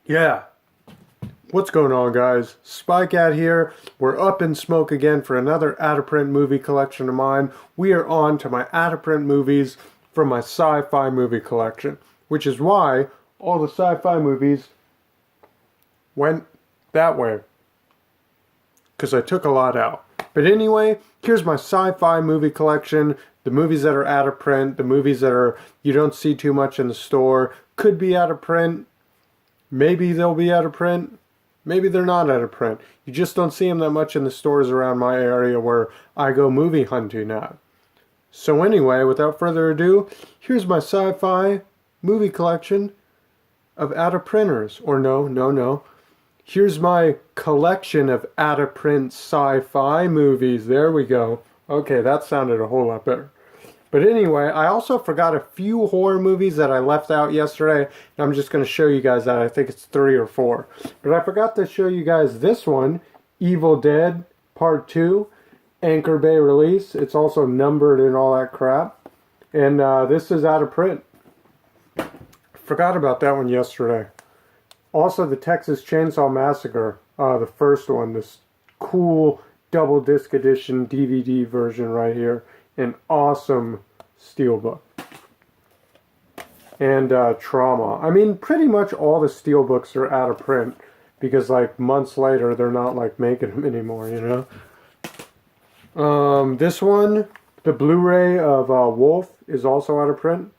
Yeah. What's going on, guys? SpyCat here. We're up in smoke again for another out-of-print movie collection of mine. We are on to my out-of-print movies from my sci-fi movie collection, which is why all the sci-fi movies went that way, because I took a lot out. But anyway, here's my sci-fi movie collection. The movies that are out of print, the movies that you don't see too much in the store, could be out of print. Maybe they'll be out of print. Maybe they're not out of print. You just don't see them that much in the stores around my area where I go movie hunting at. So anyway, without further ado, here's my sci-fi movie collection of out of printers. Or no. Here's my collection of out of print sci-fi movies. There we go. Okay, that sounded a whole lot better. But anyway, I also forgot a few horror movies that I left out yesterday. And I'm just going to show you guys that. I think it's 3 or 4. But I forgot to show you guys this one, Evil Dead Part 2, Anchor Bay release. It's also numbered and all that crap. And this is out of print. Forgot about that one yesterday. Also, the Texas Chainsaw Massacre, the first one, this cool double disc edition DVD version right here. An awesome steelbook. And Trauma. I mean, pretty much all the steelbooks are out of print because, like, months later, they're not, like, making them anymore, you know? This one, the Blu-ray of Wolf, is also out of print.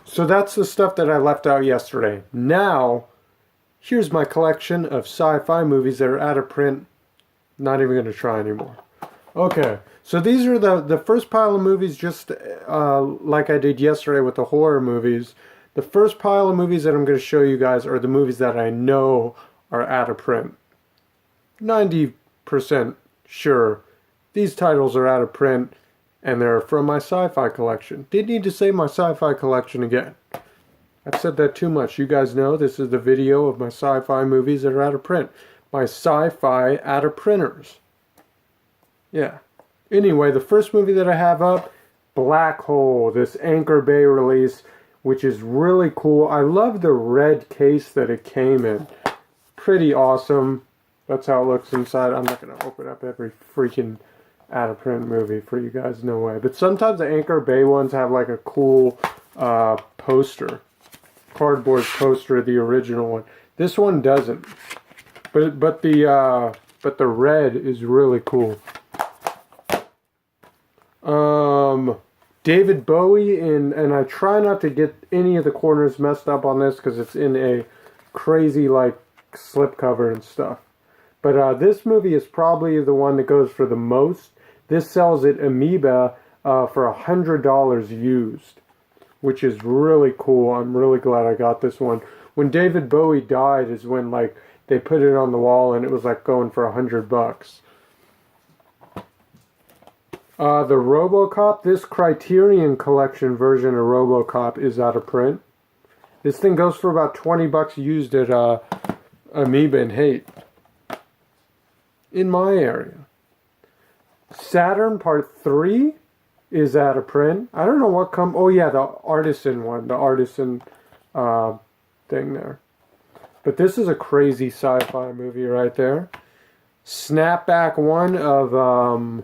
So that's the stuff that I left out yesterday. Now, here's my collection of sci-fi movies that are out of print. Not even going to try anymore. Okay, so these are the first pile of movies, just like I did yesterday with the horror movies. The first pile of movies that I'm going to show you guys are the movies that I know are out of print. 90% sure these titles are out of print, and they're from my sci-fi collection. Didn't need to say my sci-fi collection again. I've said that too much. You guys know this is the video of my sci-fi movies that are out of print. My sci-fi out of printers. Yeah. Anyway, the first movie that I have up, Black Hole, this Anchor Bay release, which is really cool. I love the red case that it came in. Pretty awesome. That's how it looks inside. I'm not going to open up every freaking out-of-print movie for you guys, no way. But sometimes the Anchor Bay ones have like a cool poster. Cardboard poster of the original one. This one doesn't. But the red is really cool. David Bowie and I try not to get any of the corners messed up on this because it's in a crazy like slipcover and stuff. But this movie is probably the one that goes for the most. This sells at Amoeba for $100 used, which is really cool. I'm really glad I got this one. When David Bowie died is when like they put it on the wall and it was like going for $100. The RoboCop, this Criterion Collection version of RoboCop is out of print. This thing goes for about $20 used at Amoeba and Haight. In my area. Saturn Part 3 is out of print. I don't know what oh yeah, the Artisan one. The Artisan thing there. But this is a crazy sci-fi movie right there. Snapback one of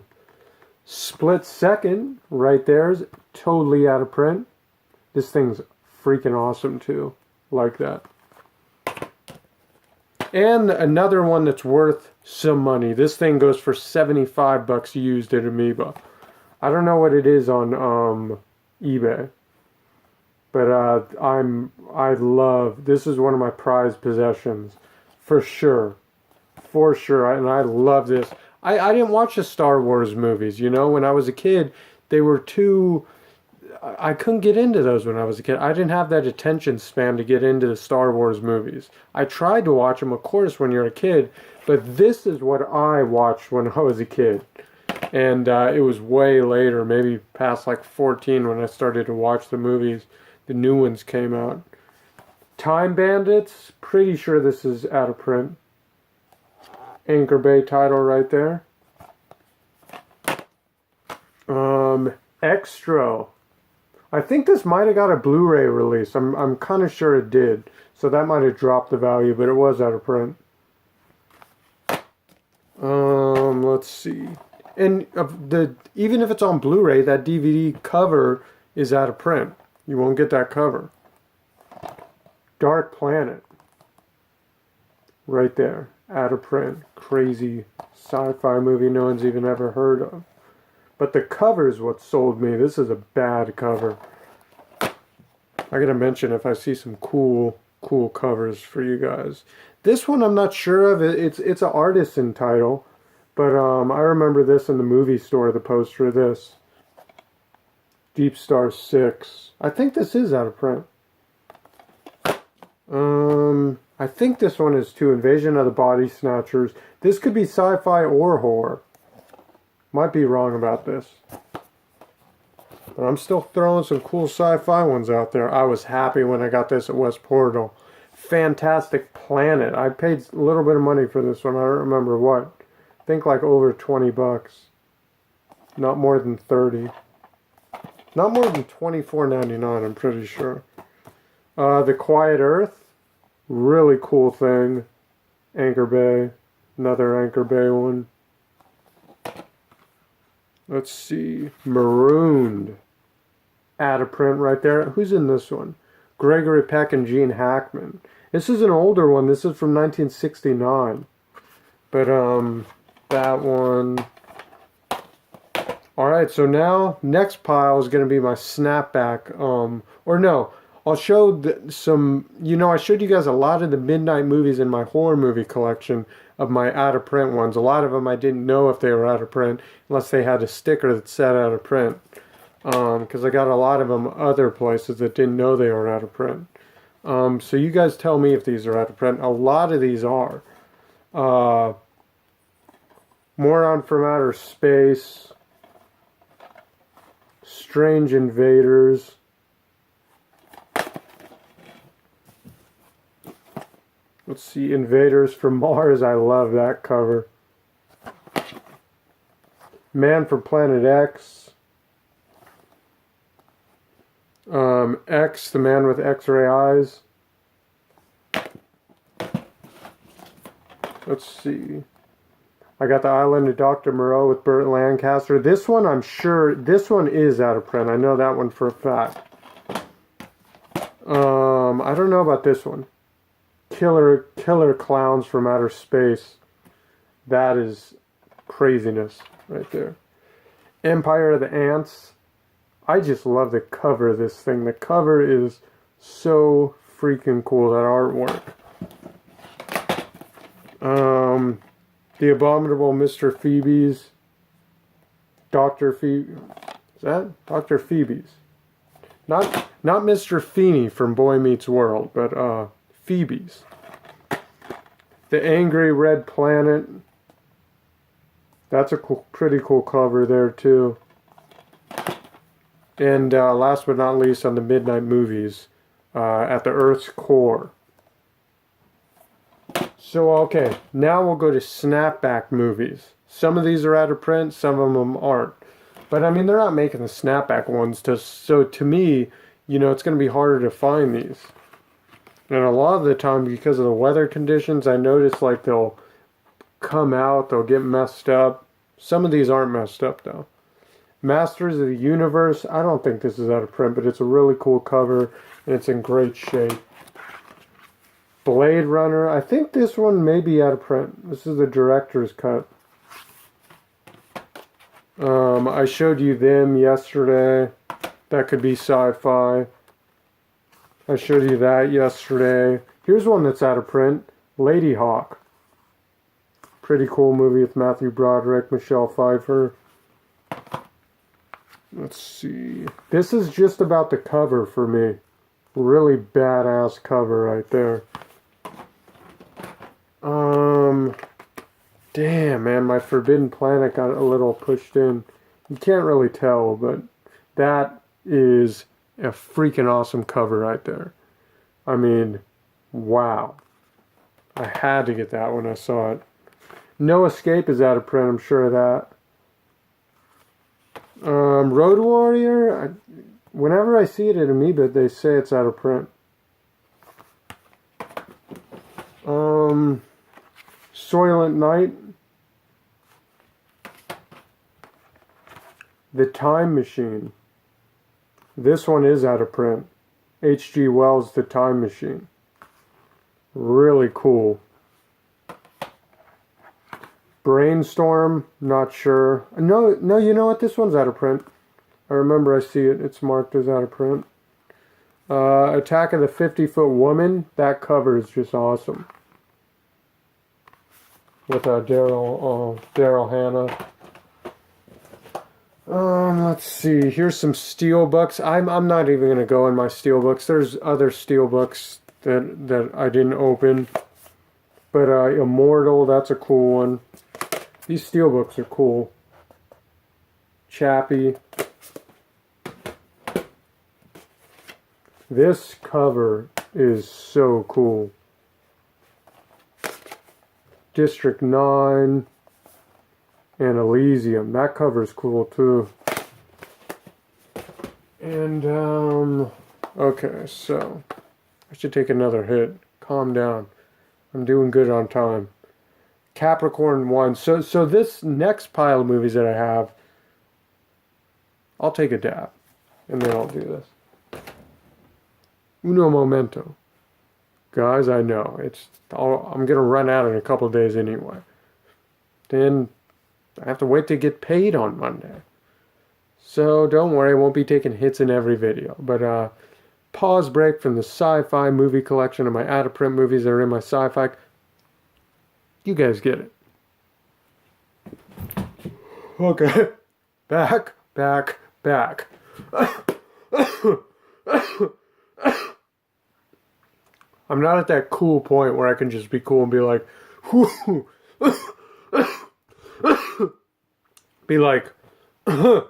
Split Second right there is totally out of print. This thing's freaking awesome too. Like that. And another one that's worth some money. This thing goes for $75 used at Amoeba. I don't know what it is on eBay. But I love, this is one of my prized possessions. For sure. For sure. And I love this. I didn't watch the Star Wars movies, you know. When I was a kid, they were too... I couldn't get into those when I was a kid. I didn't have that attention span to get into the Star Wars movies. I tried to watch them, of course, when you're a kid. But this is what I watched when I was a kid. And it was way later, maybe past like 14 when I started to watch the movies. The new ones came out. Time Bandits, pretty sure this is out of print. Anchor Bay title right there. Extra. I think this might have got a Blu-ray release. I'm kind of sure it did. So that might have dropped the value, but it was out of print. Let's see. And even if it's on Blu-ray, that DVD cover is out of print. You won't get that cover. Dark Planet. Right there. Out of print. Crazy sci-fi movie no one's even ever heard of. But the cover is what sold me. This is a bad cover. I gotta mention if I see some cool covers for you guys. This one I'm not sure of. It's an artisan title. But I remember this in the movie store, the poster of this. Deep Star 6. I think this is out of print. I think this one is too. Invasion of the Body Snatchers. This could be sci-fi or horror. Might be wrong about this. But I'm still throwing some cool sci-fi ones out there. I was happy when I got this at West Portal. Fantastic Planet. I paid a little bit of money for this one. I don't remember what. I think like over 20 bucks. Not more than 30. Not more than $24.99, I'm pretty sure. The Quiet Earth. Really cool thing. Anchor Bay. Another Anchor Bay one. Let's see. Marooned. Out of print right there. Who's in this one? Gregory Peck and Gene Hackman. This is an older one. This is from 1969. But, that one. Alright, so now, next pile is going to be my snapback. Or no, I'll show some, I showed you guys a lot of the midnight movies in my horror movie collection of my out-of-print ones. A lot of them I didn't know if they were out of print unless they had a sticker that said out of print. Because I got a lot of them other places that didn't know they were out of print. So you guys tell me if these are out of print. A lot of these are. Moron from Outer Space. Strange Invaders. Let's see, Invaders from Mars. I love that cover. Man from Planet X. X, the man with X-ray eyes. Let's see. I got The Island of Dr. Moreau with Burt Lancaster. This one, I'm sure, this one is out of print. I know that one for a fact. I don't know about this one. Killer Klowns from Outer Space. That is craziness right there. Empire of the Ants. I just love the cover of this thing. The cover is so freaking cool, that artwork. The Abominable Mr. Phoebe's. Dr. Phoebe. Is that? Dr. Phoebe's. Not Mr. Feeney from Boy Meets World, but Phoebe's. The Angry Red Planet. That's a pretty cool cover there too. And last but not least, on the midnight movies, At the Earth's Core. So, okay, now we'll go to Snapback Movies. Some of these are out of print, some of them aren't. But, I mean, they're not making the Snapback ones, so to me, it's going to be harder to find these. And a lot of the time, because of the weather conditions, I notice, like, they'll come out, they'll get messed up. Some of these aren't messed up, though. Masters of the Universe, I don't think this is out of print, but it's a really cool cover, and it's in great shape. Blade Runner, I think this one may be out of print. This is the director's cut. I showed you them yesterday. That could be sci-fi. I showed you that yesterday. Here's one that's out of print. Lady Hawk. Pretty cool movie with Matthew Broderick, Michelle Pfeiffer. Let's see. This is just about the cover for me. Really badass cover right there. Damn, man, my Forbidden Planet got a little pushed in. You can't really tell, but that is a freaking awesome cover right there. I mean, wow. I had to get that when I saw it. No Escape is out of print, I'm sure of that. Road Warrior, whenever I see it at Amoeba, they say it's out of print. Soylent Night. The Time Machine. This one is out of print. H.G. Wells' The Time Machine. Really cool. Brainstorm, not sure. No, you know what? This one's out of print. I remember I see it. It's marked as out of print. Attack of the 50-Foot Woman. That cover is just awesome. With Daryl Hannah. Let's see. Here's some steelbooks. I'm not even gonna go in my steelbooks. There's other steelbooks that I didn't open. But Immortal, that's a cool one. These steelbooks are cool. Chappie. This cover is so cool. District 9 and Elysium. That cover is cool too. And, okay, so I should take another hit. Calm down. I'm doing good on time. Capricorn 1. So this next pile of movies that I have, I'll take a dab. And then I'll do this. Uno momento. Guys, I know. I'm going to run out in a couple of days anyway. Then I have to wait to get paid on Monday. So don't worry, I won't be taking hits in every video. But pause break from the Sci-Fi movie collection of my out-of-print movies that are in my Sci-Fi. You guys get it. Okay. Back. I'm not at that cool point where I can just be cool and be like, whoo. Be like, all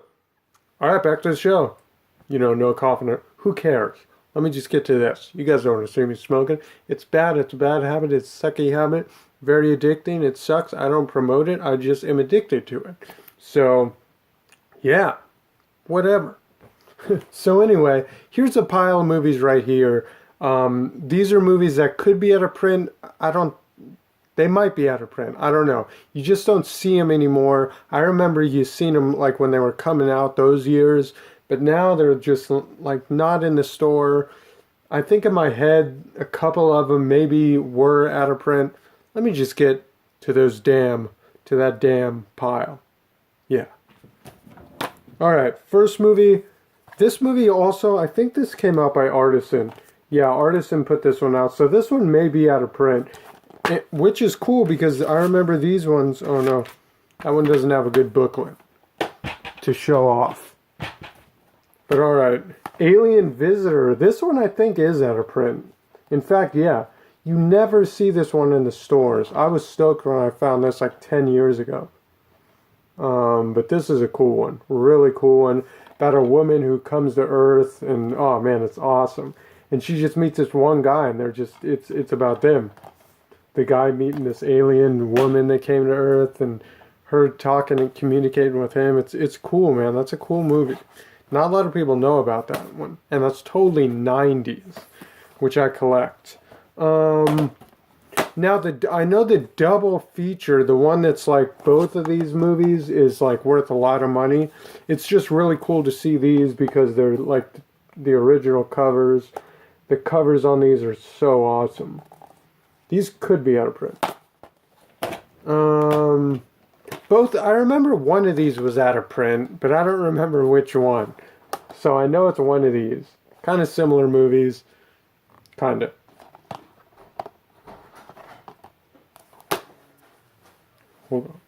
right, back to the show. You know, no coughing. Who cares? Let me just get to this. You guys don't want to see me smoking. It's bad. It's a bad habit. It's a sucky habit. Very addicting. It sucks. I don't promote it. I just am addicted to it. So, yeah. Whatever. So anyway, here's a pile of movies right here. These are movies that could be out of print. They might be out of print. I don't know. You just don't see them anymore. I remember you seen them like when they were coming out those years, but now they're just like not in the store. I think in my head, a couple of them maybe were out of print. Let me just get to that damn pile. Yeah. All right. First movie. This movie also, I think this came out by Artisan. Yeah, Artisan put this one out. So this one may be out of print. Which is cool because I remember these ones. Oh no, that one doesn't have a good booklet to show off. But alright, Alien Visitor. This one I think is out of print. In fact, yeah, you never see this one in the stores. I was stoked when I found this like 10 years ago. But this is a cool one. Really cool one. About a woman who comes to Earth and, oh man, it's awesome. And she just meets this one guy and it's about them. The guy meeting this alien woman that came to Earth and her talking and communicating with him. It's cool, man. That's a cool movie. Not a lot of people know about that one. And that's totally 90s, which I collect. Now, I know the double feature, the one that's like both of these movies is like worth a lot of money. It's just really cool to see these because they're like the original covers. The covers on these are so awesome. These could be out of print. I remember one of these was out of print, but I don't remember which one. So I know it's one of these. Kind of similar movies. Kind of. Hold on.